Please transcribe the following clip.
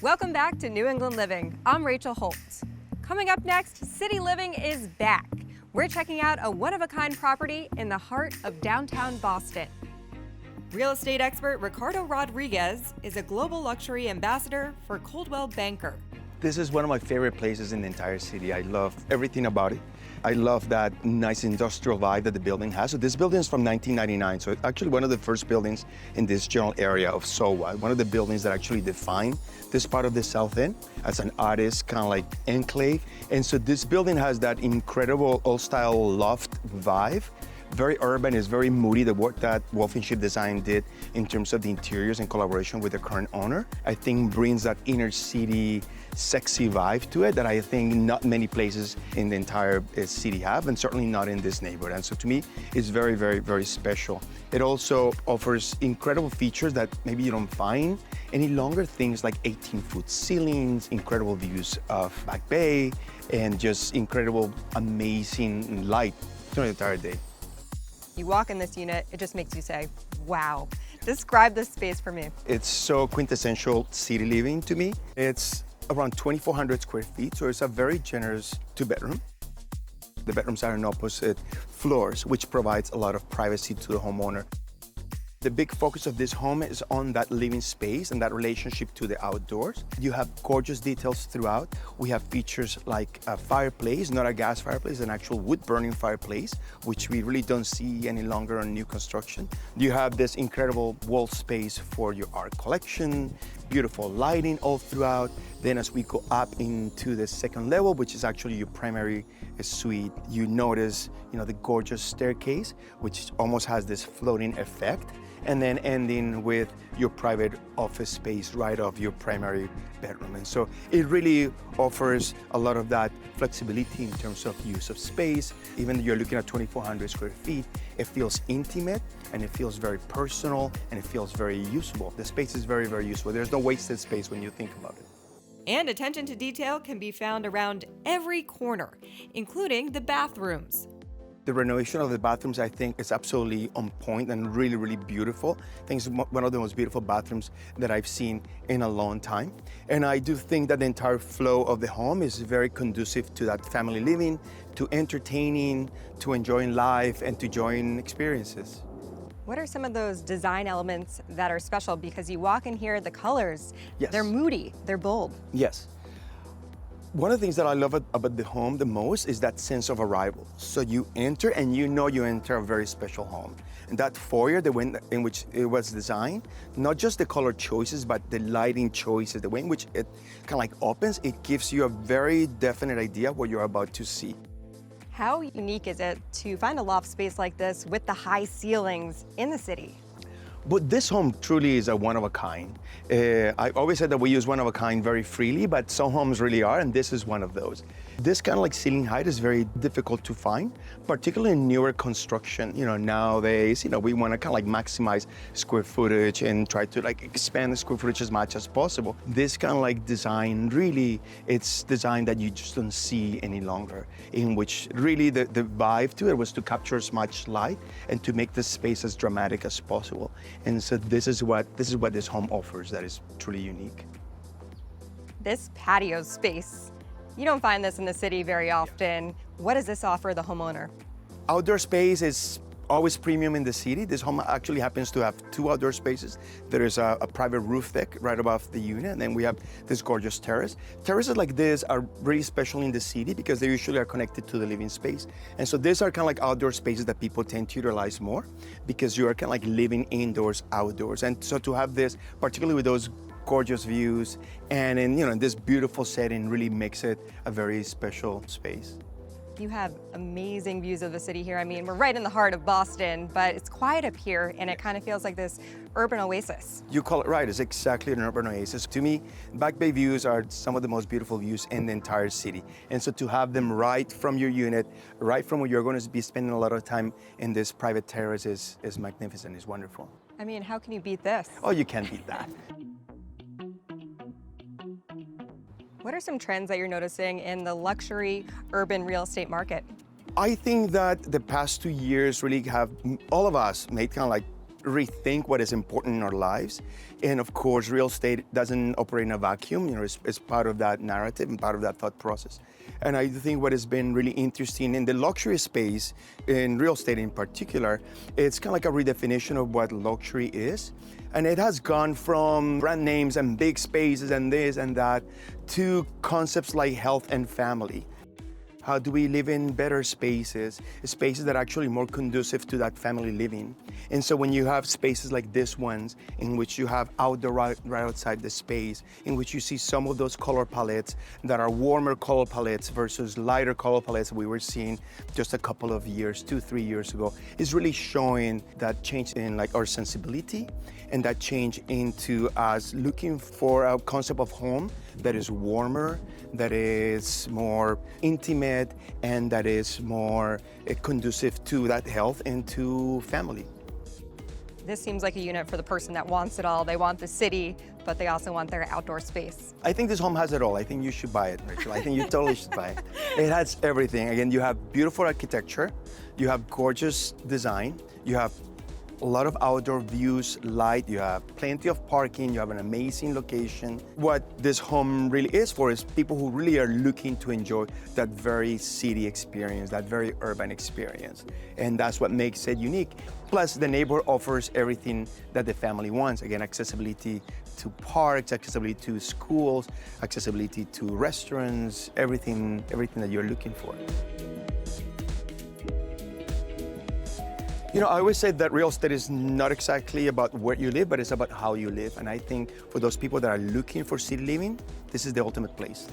Welcome back to New England Living. I'm Rachel Holt. Coming up next, City Living is back. We're checking out a one-of-a-kind property in the heart of downtown Boston. Real estate expert Ricardo Rodriguez is a global luxury ambassador for Coldwell Banker. This is one of my favorite places in the entire city. I love everything about it. I love that nice industrial vibe that the building has. So this building is from 1999, so it's actually one of the first buildings in this general area of SoWa, one of the buildings that actually define this part of the South End as an artist kind of like enclave. And so this building has that incredible old-style loft vibe. Very urban, it's very moody, the work that Wolfenship Design did in terms of the interiors in collaboration with the current owner, I think brings that inner city sexy vibe to it that I think not many places in the entire city have, and certainly not in this neighborhood. And so to me, it's very, very, very special. It also offers incredible features that maybe you don't find any longer, things like 18-foot ceilings, incredible views of Back Bay, and just incredible, amazing light during the entire day. You walk in this unit, it just makes you say, wow. Describe this space for me. It's so quintessential city living to me. It's around 2,400 square feet, so it's a very generous two-bedroom. The bedrooms are on opposite floors, which provides a lot of privacy to the homeowner. The big focus of this home is on that living space and that relationship to the outdoors. You have gorgeous details throughout. We have features like a fireplace, not a gas fireplace, an actual wood-burning fireplace, which we really don't see any longer on new construction. You have this incredible wall space for your art collection, beautiful lighting all throughout. Then as we go up into the second level, which is actually your primary suite, you notice, the gorgeous staircase, which almost has this floating effect, and then ending with your private office space right off your primary bedroom. And so it really offers a lot of that flexibility in terms of use of space. Even though you're looking at 2,400 square feet, it feels intimate and it feels very personal and it feels very usable. The space is very, very useful. There's no wasted space when you think about it. And attention to detail can be found around every corner, including the bathrooms. The renovation of the bathrooms, I think, is absolutely on point and really, really beautiful. I think it's one of the most beautiful bathrooms that I've seen in a long time. And I do think that the entire flow of the home is very conducive to that family living, to entertaining, to enjoying life, and to enjoying experiences. What are some of those design elements that are special? Because you walk in here, the colors, Yes. They're moody, they're bold. Yes. One of the things that I love about the home the most is that sense of arrival. So you enter and you enter a very special home. And that foyer, the way in which it was designed, not just the color choices, but the lighting choices, the way in which it kind of like opens, it gives you a very definite idea what you're about to see. How unique is it to find a loft space like this with the high ceilings in the city? But this home truly is a one-of-a-kind. I always said that we use one-of-a-kind very freely, but some homes really are, and this is one of those. This kind of like ceiling height is very difficult to find, particularly in newer construction. Nowadays, we want to kind of like maximize square footage and try to like expand the square footage as much as possible. This kind of like design, really, it's design that you just don't see any longer, in which really the vibe to it was to capture as much light and to make the space as dramatic as possible. And so this is what this home offers that is truly unique. This patio space, you don't find this in the city very often. What does this offer the homeowner? Outdoor space is always premium in the city. This home actually happens to have two outdoor spaces. There is a private roof deck right above the unit, and then we have this gorgeous terrace. Terraces like this are really special in the city because they usually are connected to the living space. And so these are kind of like outdoor spaces that people tend to utilize more because you are kind of like living indoors, outdoors. And so to have this, particularly with those gorgeous views and in this beautiful setting, really makes it a very special space. You have amazing views of the city here. I mean, we're right in the heart of Boston, but it's quiet up here and it kind of feels like this urban oasis. You call it right, it's exactly an urban oasis. To me, Back Bay views are some of the most beautiful views in the entire city. And so to have them right from your unit, right from where you're going to be spending a lot of time in this private terrace is magnificent, is wonderful. I mean, how can you beat this? Oh, you can't beat that. What are some trends that you're noticing in the luxury urban real estate market? I think that the past 2 years really have, all of us made kind of like rethink what is important in our lives. And of course, real estate doesn't operate in a vacuum. It's part of that narrative and part of that thought process. And I think what has been really interesting in the luxury space, in real estate in particular, it's kind of like a redefinition of what luxury is. And it has gone from brand names and big spaces and this and that to concepts like health and family. How do we live in better spaces, spaces that are actually more conducive to that family living? And so when you have spaces like this ones, in which you have outdoor right outside the space, in which you see some of those color palettes that are warmer color palettes versus lighter color palettes we were seeing just a couple of years, 2-3 years ago, is really showing that change in like our sensibility and that change into us looking for a concept of home that is warmer, that is more intimate, and that is more conducive to that health and to family. This seems like a unit for the person that wants it all. They want the city, but they also want their outdoor space. I think this home has it all. I think you should buy it, Rachel. I think you totally should buy it. It has everything. Again, you have beautiful architecture, you have gorgeous design, you have a lot of outdoor views, light, you have plenty of parking, you have an amazing location. What this home really is for is people who really are looking to enjoy that very city experience, that very urban experience. And that's what makes it unique. Plus, the neighborhood offers everything that the family wants. Again, accessibility to parks, accessibility to schools, accessibility to restaurants, everything that you're looking for. You know, I always say that real estate is not exactly about where you live, but it's about how you live. And I think for those people that are looking for city living, this is the ultimate place.